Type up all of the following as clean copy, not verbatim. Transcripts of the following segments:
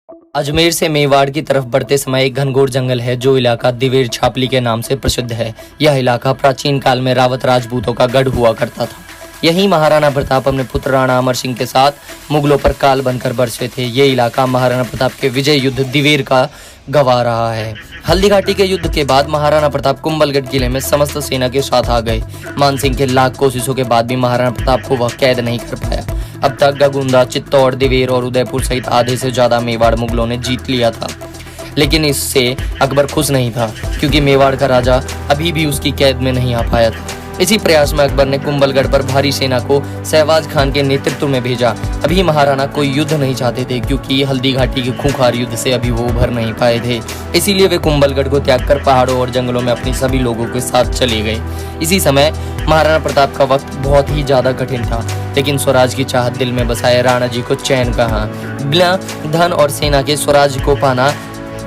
अजमेर से मेवाड़ की तरफ बढ़ते समय एक घनघोर जंगल है जो इलाका दिवेर छापली के नाम से प्रसिद्ध है। यह इलाका प्राचीन काल में रावत राजपूतों का गढ़ हुआ करता था। यहीं महाराणा प्रताप अपने पुत्र राणा अमर सिंह के साथ मुगलों पर काल बनकर बरसे थे। ये इलाका महाराणा प्रताप के विजय युद्ध दिवेर का गवाह रहा है। हल्दी घाटी के युद्ध के बाद महाराणा प्रताप कुंभलगढ़ किले में समस्त सेना के साथ आ गए। मानसिंह के लाख कोशिशों के बाद भी महाराणा प्रताप को वह कैद नहीं कर पाया। अब तक गगुंदा, चित्तौड़, दिवेर और उदयपुर सहित आधे से ज्यादा मेवाड़ मुगलों ने जीत लिया था। लेकिन इससे अकबर खुश नहीं था, क्योंकि मेवाड़ का राजा अभी भी उसकी कैद में नहीं आ पाया था। इसी प्रयास में अकबर ने कुंभलगढ़ पर भारी सेना को शहबाज खान के नेतृत्व में भेजा। अभी महाराणा कोई युद्ध नहीं चाहते थे, क्योंकि हल्दी घाटी के खूंखार युद्ध से अभी वो उभर नहीं पाए थे। इसीलिए वे कुंभलगढ़ को त्याग कर पहाड़ों और जंगलों में अपनी सभी लोगों के साथ चले गए। इसी समय महाराणा प्रताप का वक्त बहुत ही ज्यादा कठिन था, लेकिन स्वराज की चाहत दिल में बसाए राणा जी को चैन कहाँ। बिना धन और सेना के स्वराज को पाना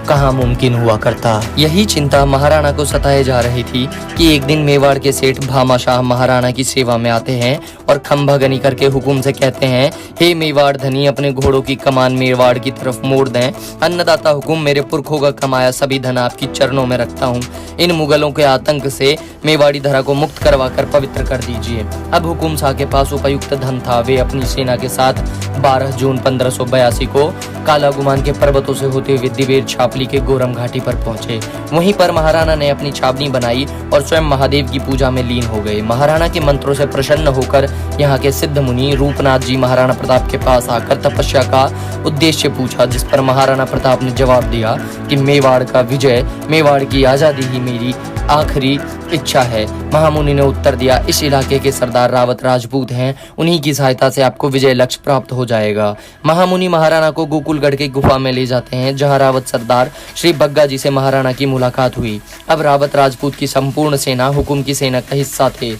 कहाँ मुमकिन हुआ करता। यही चिंता महाराणा को सताए जा रही थी कि एक दिन मेवाड़ के सेठ भामाशाह महाराणा की सेवा में आते हैं और खंभागनी करके हुकुम से कहते हैं, हे मेवाड़ धनी, अपने घोड़ों की कमान मेवाड़ की तरफ मोड़ दें। अन्नदाता हुकुम, मेरे पुरखों का कमाया सभी धन आपकी चरणों में रखता हूँ। इन मुगलों के आतंक से मेवाड़ी धरा को मुक्त करवा कर पवित्र कर दीजिए। अब हुकुम शाह के पास उपयुक्त धन था। वे अपनी सेना के साथ 12 जून 1582 को काला गुमान के पर्वतों से होते हुए दिवेर छापली के गोरम घाटी पर पहुंचे। वहीं पर महाराणा ने अपनी छावनी बनाई और स्वयं महादेव की पूजा में लीन हो गए। महाराणा के मंत्रों से प्रसन्न होकर यहाँ के सिद्ध मुनि रूपनाथ जी महाराणा प्रताप के पास आकर तपस्या का उद्देश्य पूछा, जिस पर महाराणा प्रताप ने जवाब दिया कि मेवाड़ का विजय, मेवाड़ की आजादी ही मेरी आखिरी इच्छा है। महामुनि ने उत्तर दिया, इस इलाके के सरदार रावत राजपूत हैं, उन्हीं की सहायता से आपको विजय लक्ष्य प्राप्त हो जाएगा। महामुनि महाराणा को गोकुलगढ़ की गुफा में ले जाते हैं, जहां रावत सरदार श्री बग्गा जी से महाराणा की मुलाकात हुई। अब रावत राजपूत की संपूर्ण सेना हुकुम की सेना का हिस्सा थे।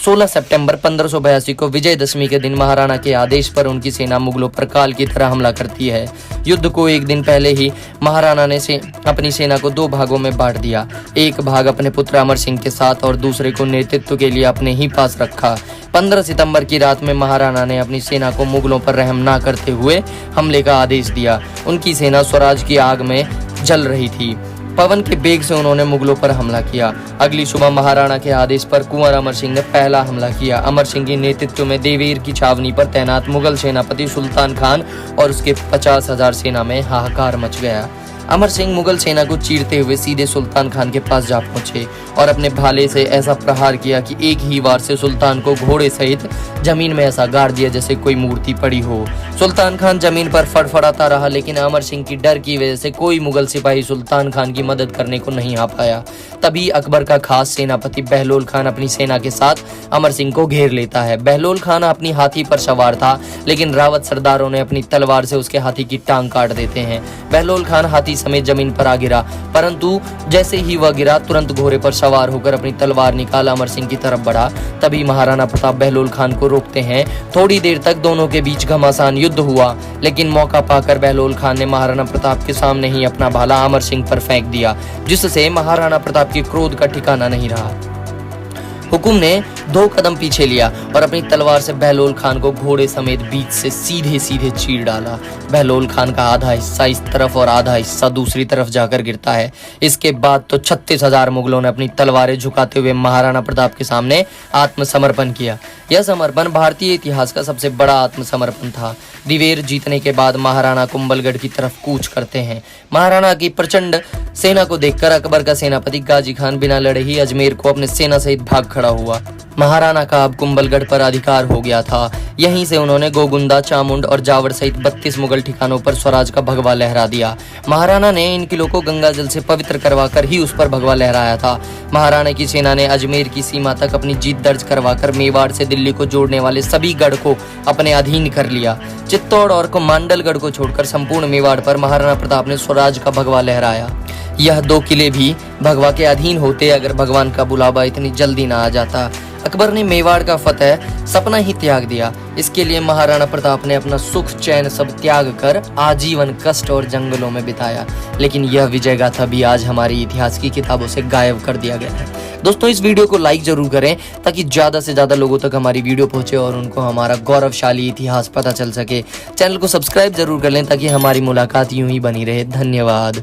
16 सितंबर 1582 को विजयदशमी के दिन महाराणा के आदेश पर उनकी सेना मुगलों पर काल की तरह हमला करती है। युद्ध को एक दिन पहले ही महाराणा ने अपनी सेना को 2 भागों में बांट दिया। एक भाग अपने पुत्र अमर सिंह के साथ और दूसरे को नेतृत्व के लिए अपने ही पास रखा। 15 सितंबर की रात में महाराणा ने अपनी सेना को मुगलों पर रहम न करते हुए हमले का आदेश दिया। उनकी सेना स्वराज की आग में जल रही थी। पवन के बेग से उन्होंने मुगलों पर हमला किया। अगली सुबह महाराणा के आदेश पर कुंवर अमर सिंह ने पहला हमला किया। अमर सिंह के नेतृत्व में देवेर की छावनी पर तैनात मुगल सेनापति सुल्तान खान और उसके 50,000 सेना में हाहाकार मच गया। अमर सिंह मुगल सेना को चीरते हुए सीधे सुल्तान खान के पास जा पहुंचे और अपने भाले से ऐसा प्रहार किया कि एक ही वार से सुल्तान को घोड़े सहित जमीन में ऐसा गाड़ दिया जैसे कोई मूर्ति पड़ी हो। सुल्तान खान जमीन पर फड़फड़ाता रहा, लेकिन अमर सिंह की डर की वजह से कोई मुगल सिपाही सुल्तान खान की मदद करने को नहीं आ पाया। तभी अकबर का खास सेनापति बहलोल खान अपनी सेना के साथ अमर सिंह को घेर लेता है। बहलोल खान अपनी हाथी पर सवार था, लेकिन रावत सरदारों ने अपनी तलवार से उसके हाथी की टांग काट देते हैं। बहलोल खान हाथी समेत जमीन पर आ गिरा, परंतु जैसे ही वह गिरा तुरंत घोड़े पर सवार होकर अपनी तलवार निकाल अमर सिंह की तरफ बढ़ा। तभी महाराणा प्रताप बहलोल खान को रोकते हैं। थोड़ी देर तक दोनों के बीच घमासान युद्ध हुआ, लेकिन मौका पाकर बहलोल खान ने महाराणा प्रताप के सामने ही अपना भाला अमर सिंह पर फेंक दिया, जिससे महाराणा प्रताप के क्रोध का ठिकाना नहीं रहा। हुकुम ने 2 कदम पीछे लिया और अपनी तलवार से बहलोल खान को घोड़े समेत बीच से सीधे सीधे चीर डाला। बहलोल खान का आधा हिस्सा इस तरफ और आधा हिस्सा दूसरी तरफ जाकर गिरता है। इसके बाद तो 36,000 मुगलों ने अपनी तलवारें झुकाते हुए महाराणा प्रताप के सामने आत्मसमर्पण किया। यह समर्पण भारतीय इतिहास का सबसे बड़ा आत्मसमर्पण था। दिवेर जीतने के बाद महाराणा कुंभलगढ़ की तरफ कूच करते हैं। महाराणा की प्रचंड सेना को देखकर अकबर का सेनापति गाजी खान बिना लड़े ही अजमेर को अपने सेना सहित भाग खड़ा हुआ। महाराणा का अब कुंभलगढ़ पर अधिकार हो गया था। यहीं से उन्होंने गोगुंदा, चामुंड और जावर सहित 32 मुगल ठिकानों पर स्वराज का भगवा लहरा दिया। महाराणा ने इन किलों को गंगा जल से पवित्र करवाकर ही उस पर भगवा लहराया था। महाराणा की सेना ने अजमेर की सीमा तक अपनी जीत दर्ज करवाकर मेवाड़ से दिल्ली को जोड़ने वाले सभी गढ़ को अपने अधीन कर लिया। चित्तौड़ और कुमांडलगढ़ को छोड़कर संपूर्ण मेवाड़ पर महाराणा प्रताप ने स्वराज का भगवा लहराया। यह 2 किले भी भगवा के अधीन होते अगर भगवान का बुलावा इतनी जल्दी ना आ जाता। अकबर ने मेवाड़ का फतेह सपना ही त्याग दिया। इसके लिए महाराणा प्रताप ने अपना सुख चैन सब त्याग कर आजीवन कष्ट और जंगलों में बिताया। लेकिन यह विजय गाथा भी आज हमारी इतिहास की किताबों से गायब कर दिया गया है। दोस्तों, इस वीडियो को लाइक जरूर करें ताकि ज्यादा से ज्यादा लोगों तक हमारी वीडियो पहुंचे और उनको हमारा गौरवशाली इतिहास पता चल सके। चैनल को सब्सक्राइब जरूर कर लें ताकि हमारी मुलाकात यूं ही बनी रहे। धन्यवाद।